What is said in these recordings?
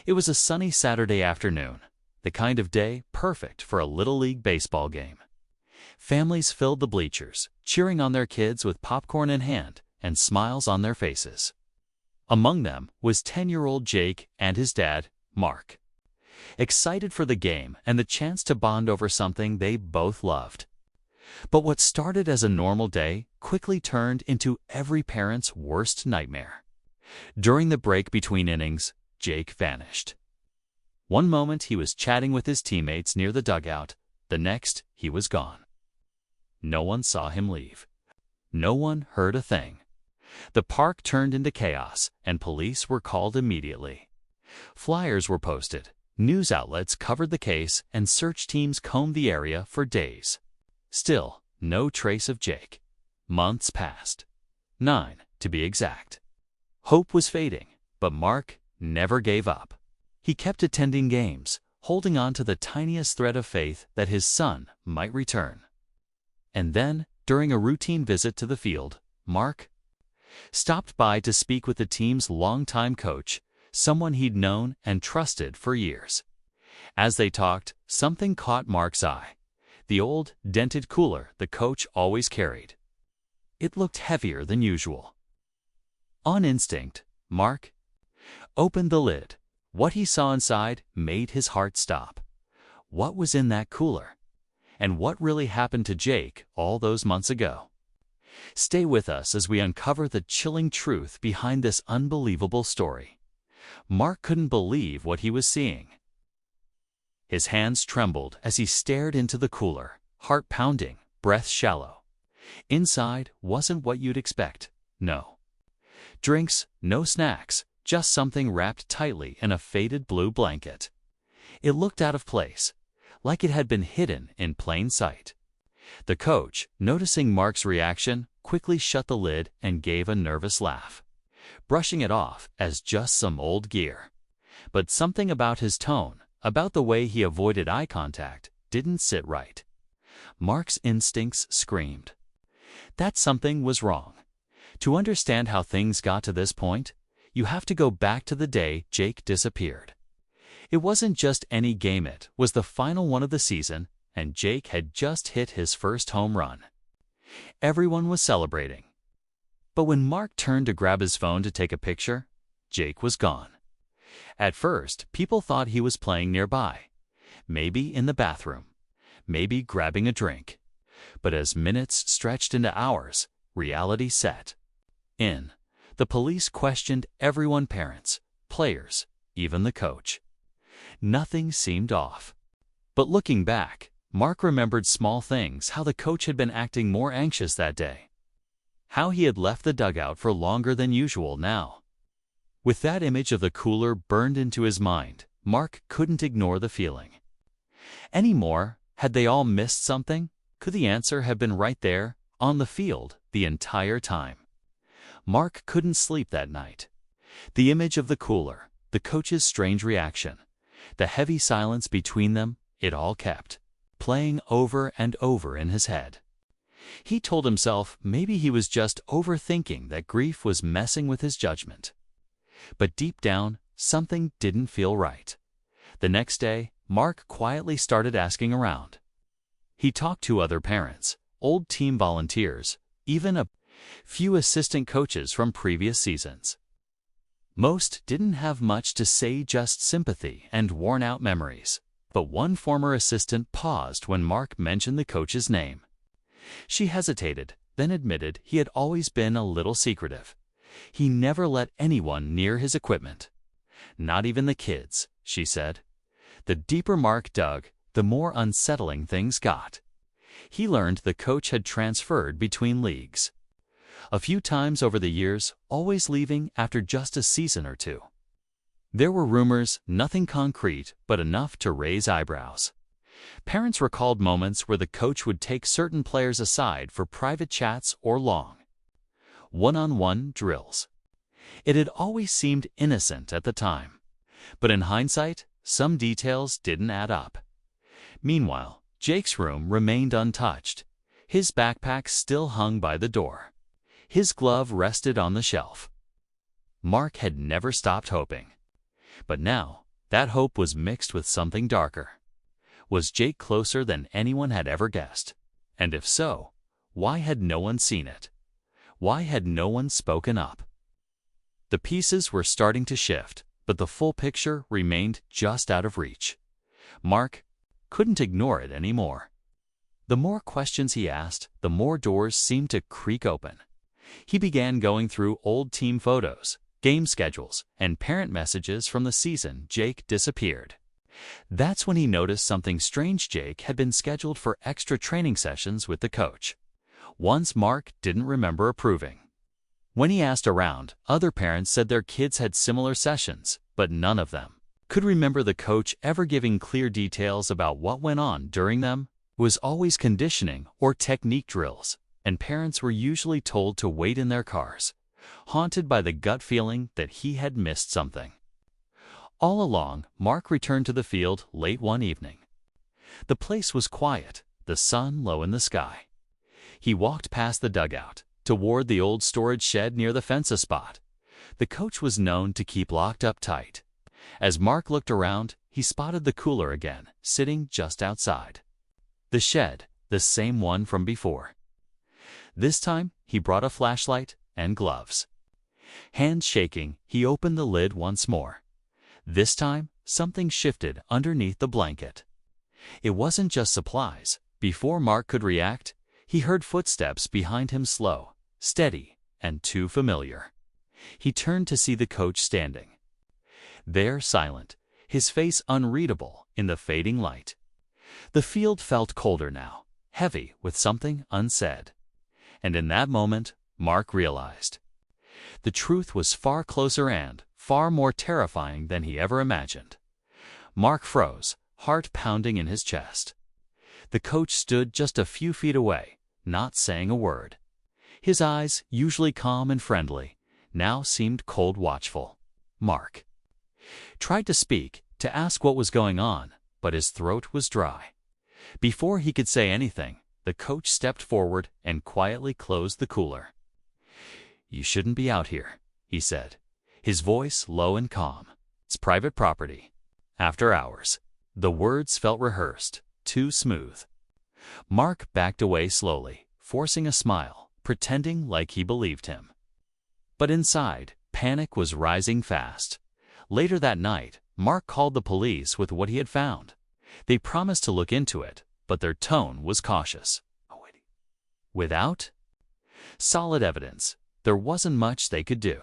It was a sunny Saturday afternoon, the kind of day perfect for a Little League baseball game. Families filled the bleachers, cheering on their kids with popcorn in hand and smiles on their faces. Among them was 10-year-old Jake and his dad, Mark, excited for the game and the chance to bond over something they both loved. But what started as a normal day quickly turned into every parent's worst nightmare. During the break between innings, Jake vanished. One moment he was chatting with his teammates near the dugout, the next he was gone. No one saw him leave. No one heard a thing. The park turned into chaos, and police were called immediately. Flyers were posted, news outlets covered the case, and search teams combed the area for days. Still, no trace of Jake. Months passed. 9, to be exact. Hope was fading, but Mark never gave up. He kept attending games, holding on to the tiniest thread of faith that his son might return. And then, during a routine visit to the field, Mark stopped by to speak with the team's longtime coach, someone he'd known and trusted for years. As they talked, something caught Mark's eye. The old, dented cooler the coach always carried. It looked heavier than usual. On instinct, Mark opened the lid. What he saw inside made his heart stop. What was in that cooler? And what really happened to Jake all those months ago? Stay with us as we uncover the chilling truth behind this unbelievable story. Mark couldn't believe what he was seeing. His hands trembled as he stared into the cooler, heart pounding, breath shallow. Inside wasn't what you'd expect, no. Drinks, no snacks, just something wrapped tightly in a faded blue blanket. It looked out of place, like it had been hidden in plain sight. The coach, noticing Mark's reaction, quickly shut the lid and gave a nervous laugh, brushing it off as just some old gear. But something about his tone, about the way he avoided eye contact, didn't sit right. Mark's instincts screamed. That something was wrong. To understand how things got to this point, you have to go back to the day Jake disappeared. It wasn't just any game, it was the final one of the season, and Jake had just hit his first home run. Everyone was celebrating. But when Mark turned to grab his phone to take a picture, Jake was gone. At first, people thought he was playing nearby, maybe in the bathroom, maybe grabbing a drink. But as minutes stretched into hours, reality set in. The police questioned everyone, parents, players, even the coach. Nothing seemed off. But looking back, Mark remembered small things, how the coach had been acting more anxious that day, how he had left the dugout for longer than usual now. With that image of the cooler burned into his mind, Mark couldn't ignore the feeling. Anymore, had they all missed something? Could the answer have been right there, on the field, the entire time? Mark couldn't sleep that night. The image of the cooler, the coach's strange reaction, the heavy silence between them, it all kept playing over and over in his head. He told himself maybe he was just overthinking, that grief was messing with his judgment. But deep down, something didn't feel right. The next day, Mark quietly started asking around. He talked to other parents, old team volunteers, even a few assistant coaches from previous seasons. Most didn't have much to say, just sympathy and worn-out memories. But one former assistant paused when Mark mentioned the coach's name. She hesitated, then admitted he had always been a little secretive. He never let anyone near his equipment. Not even the kids, she said. The deeper Mark dug, the more unsettling things got. He learned the coach had transferred between leagues a few times over the years, always leaving after just a season or two. There were rumors, nothing concrete, but enough to raise eyebrows. Parents recalled moments where the coach would take certain players aside for private chats or long, one-on-one drills. It had always seemed innocent at the time, but in hindsight, some details didn't add up. Meanwhile, Jake's room remained untouched. His backpack still hung by the door. His glove rested on the shelf. Mark had never stopped hoping. But now, That hope was mixed with something darker. Was Jake closer than anyone had ever guessed? And if so, why had no one seen it? Why had no one spoken up? The pieces were starting to shift, but the full picture remained just out of reach. Mark couldn't ignore it anymore. The more questions he asked, the more doors seemed to creak open. He began going through old team photos, game schedules, and parent messages from the season Jake disappeared. That's when he noticed something strange. Jake had been scheduled for extra training sessions with the coach, ones Mark didn't remember approving. When he asked around, other parents said their kids had similar sessions, but none of them could remember the coach ever giving clear details about what went on during them. It was always conditioning or technique drills, and parents were usually told to wait in their cars, haunted by the gut feeling that he had missed something. All along, Mark returned to the field late one evening. The place was quiet, the sun low in the sky. He walked past the dugout, toward the old storage shed near the fence spot. The coach was known to keep locked up tight. As Mark looked around, he spotted the cooler again, sitting just outside. The shed, the same one from before. This time, he brought a flashlight and gloves. Hands shaking, he opened the lid once more. This time, something shifted underneath the blanket. It wasn't just supplies. Before Mark could react, he heard footsteps behind him, slow, steady, and too familiar. He turned to see the coach standing there, silent, his face unreadable in the fading light. The field felt colder now, heavy with something unsaid. And in that moment, Mark realized the truth was far closer and far more terrifying than he ever imagined. Mark froze, heart pounding in his chest. The coach stood just a few feet away, not saying a word. His eyes, usually calm and friendly, now seemed cold, watchful. Mark tried to speak, to ask what was going on, but his throat was dry. Before he could say anything, the coach stepped forward and quietly closed the cooler. "You shouldn't be out here," he said, his voice low and calm. "It's private property. After hours." The words felt rehearsed, too smooth. Mark backed away slowly, forcing a smile, pretending like he believed him. But inside, panic was rising fast. Later that night, Mark called the police with what he had found. They promised to look into it, but their tone was cautious. Without solid evidence, there wasn't much they could do.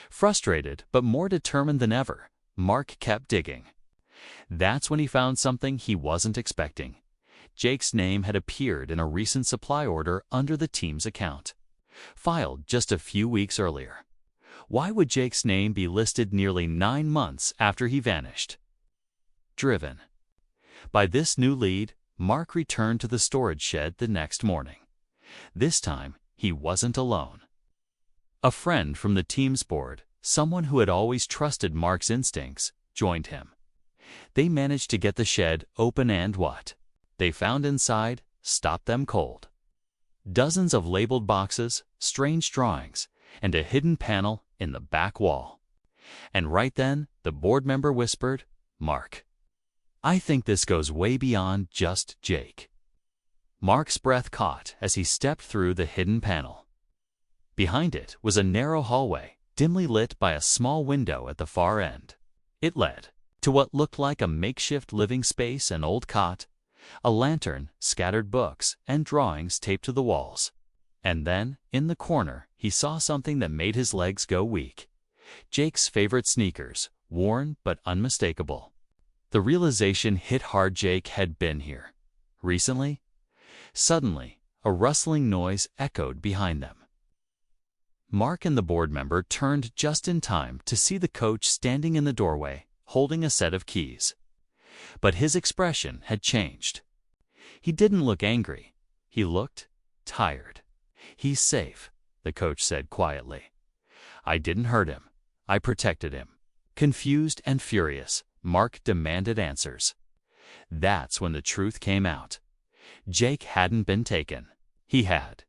Frustrated but more determined than ever, Mark kept digging. That's when he found something he wasn't expecting. Jake's name had appeared in a recent supply order under the team's account, filed just a few weeks earlier. Why would Jake's name be listed nearly 9 months after he vanished? Driven by this new lead, Mark returned to the storage shed the next morning. This time, he wasn't alone. A friend from the team's board, someone who had always trusted Mark's instincts, joined him. They managed to get the shed open, and what they found inside stopped them cold. Dozens of labeled boxes, strange drawings, and a hidden panel in the back wall. And right then, the board member whispered, "Mark, I think this goes way beyond just Jake." Mark's breath caught as he stepped through the hidden panel. Behind it was a narrow hallway, dimly lit by a small window at the far end. It led to what looked like a makeshift living space, an old cot, a lantern, scattered books, and drawings taped to the walls. And then, in the corner, he saw something that made his legs go weak. Jake's favorite sneakers, worn but unmistakable. The realization hit hard. Jake had been here. Recently? Suddenly, a rustling noise echoed behind them. Mark and the board member turned just in time to see the coach standing in the doorway, holding a set of keys. But his expression had changed. He didn't look angry. He looked tired. "He's safe," the coach said quietly. "I didn't hurt him. I protected him." Confused and furious, Mark demanded answers. That's when the truth came out. Jake hadn't been taken. He had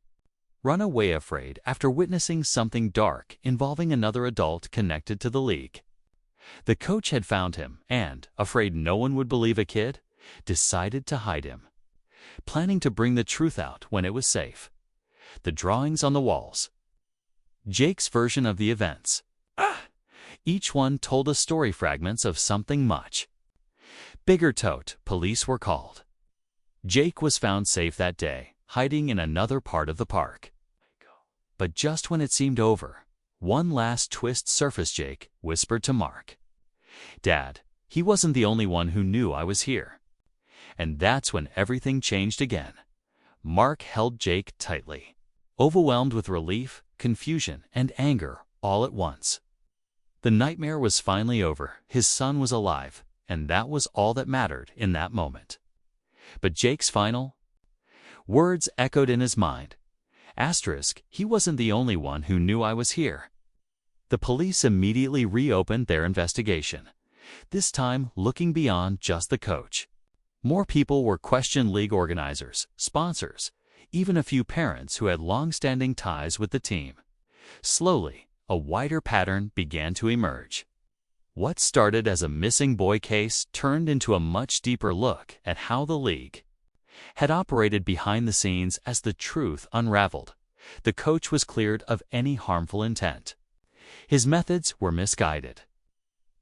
run away afraid after witnessing something dark involving another adult connected to the league. The coach had found him and, afraid no one would believe a kid, decided to hide him, planning to bring the truth out when it was safe. The drawings on the walls. Jake's version of the events. Each one told us story fragments of something much bigger. Police were called. Jake was found safe that day, hiding in another part of the park. But just when it seemed over, one last twist surfaced. Jake whispered to Mark, "Dad, he wasn't the only one who knew I was here." And that's when everything changed again. Mark held Jake tightly, overwhelmed with relief, confusion, and anger all at once. The nightmare was finally over. His son was alive, and that was all that mattered in that moment. But Jake's final words echoed in his mind. He wasn't the only one who knew I was here. The police immediately reopened their investigation, this time looking beyond just the coach. More people were questioned: league organizers, sponsors, even a few parents who had long-standing ties with the team. Slowly, a wider pattern began to emerge. What started as a missing boy case turned into a much deeper look at how the league had operated behind the scenes. As the truth unraveled, the coach was cleared of any harmful intent. His methods were misguided.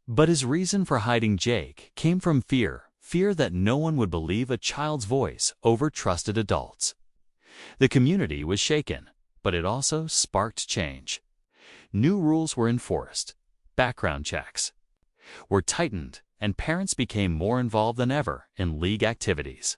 But his reason for hiding Jake came from fear that no one would believe a child's voice over trusted adults. The community was shaken, but it also sparked change. New rules were enforced, background checks were tightened, and parents became more involved than ever in league activities.